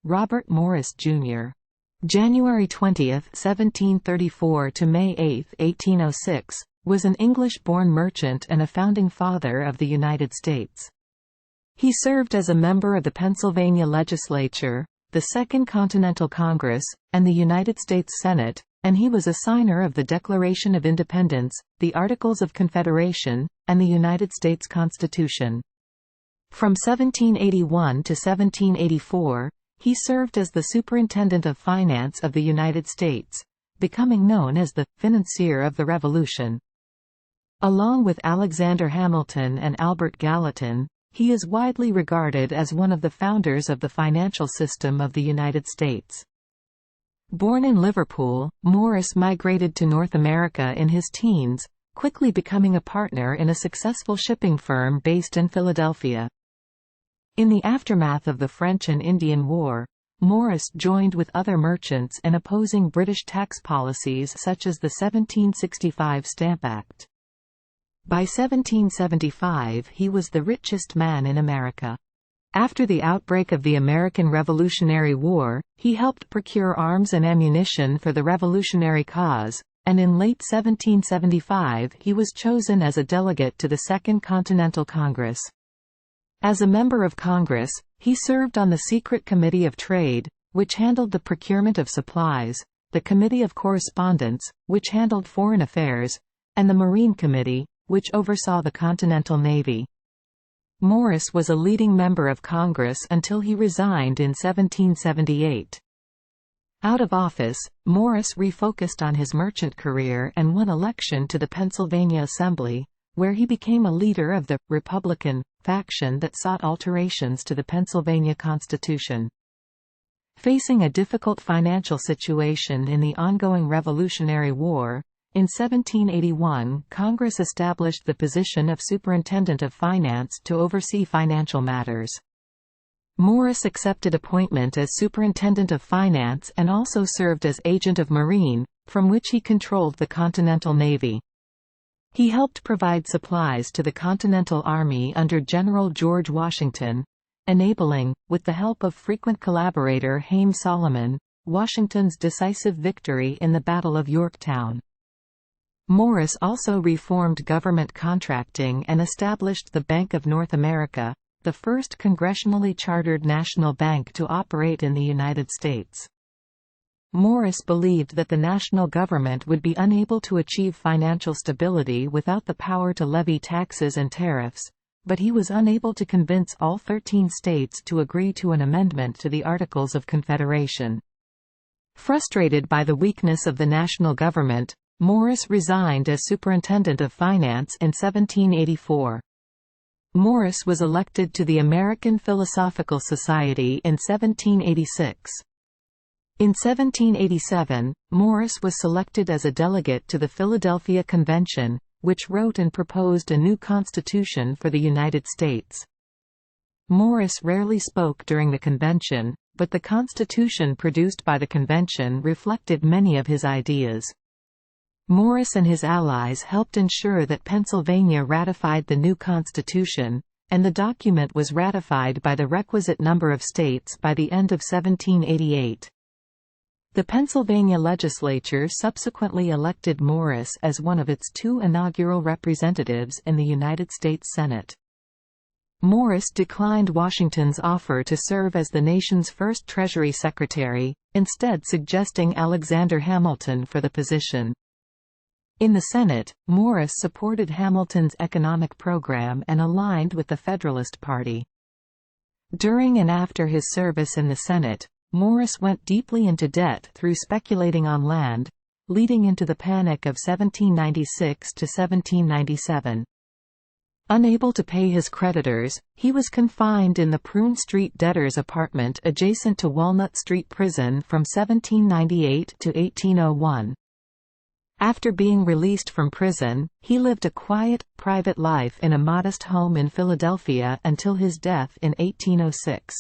Robert Morris, Jr. January 20, 1734 to May 8, 1806, was an English-born merchant and a founding father of the United States. He served as a member of the Pennsylvania Legislature, the Second Continental Congress, and the United States Senate, and he was a signer of the Declaration of Independence, the Articles of Confederation, and the United States Constitution. From 1781 to 1784, he served as the Superintendent of Finance of the United States, becoming known as the «financier of the Revolution». Along with Alexander Hamilton and Albert Gallatin, he is widely regarded as one of the founders of the financial system of the United States. Born in Liverpool, Morris migrated to North America in his teens, quickly becoming a partner in a successful shipping firm based in Philadelphia. In the aftermath of the French and Indian War, Morris joined with other merchants in opposing British tax policies such as the 1765 Stamp Act. By 1775 he was the richest man in America. After the outbreak of the American Revolutionary War, he helped procure arms and ammunition for the revolutionary cause, and in late 1775 he was chosen as a delegate to the Second Continental Congress. As a member of Congress, he served on the Secret Committee of Trade, which handled the procurement of supplies, the Committee of Correspondence, which handled foreign affairs, and the Marine Committee, which oversaw the Continental Navy. Morris was a leading member of Congress until he resigned in 1778. Out of office, Morris refocused on his merchant career and won election to the Pennsylvania Assembly, where he became a leader of the Republican faction that sought alterations to the Pennsylvania Constitution. Facing a difficult financial situation in the ongoing Revolutionary War, in 1781 Congress established the position of Superintendent of Finance to oversee financial matters. Morris accepted appointment as Superintendent of Finance and also served as Agent of Marine, from which he controlled the Continental Navy. He helped provide supplies to the Continental Army under General George Washington, enabling, with the help of frequent collaborator Haym Salomon, Washington's decisive victory in the Battle of Yorktown. Morris also reformed government contracting and established the Bank of North America, the first congressionally chartered national bank to operate in the United States. Morris believed that the national government would be unable to achieve financial stability without the power to levy taxes and tariffs, but he was unable to convince all 13 states to agree to an amendment to the Articles of Confederation. Frustrated by the weakness of the national government, Morris resigned as Superintendent of Finance in 1784. Morris was elected to the American Philosophical Society in 1786. In 1787, Morris was selected as a delegate to the Philadelphia Convention, which wrote and proposed a new constitution for the United States. Morris rarely spoke during the convention, but the constitution produced by the convention reflected many of his ideas. Morris and his allies helped ensure that Pennsylvania ratified the new constitution, and the document was ratified by the requisite number of states by the end of 1788. The Pennsylvania legislature subsequently elected Morris as one of its 2 inaugural representatives in the United States Senate. Morris declined Washington's offer to serve as the nation's first Treasury Secretary, instead suggesting Alexander Hamilton for the position. In the Senate, Morris supported Hamilton's economic program and aligned with the Federalist Party. During and after his service in the Senate, Morris went deeply into debt through speculating on land, leading into the Panic of 1796 to 1797. Unable to pay his creditors, he was confined in the Prune Street debtors' apartment adjacent to Walnut Street Prison from 1798 to 1801. After being released from prison, he lived a quiet, private life in a modest home in Philadelphia until his death in 1806.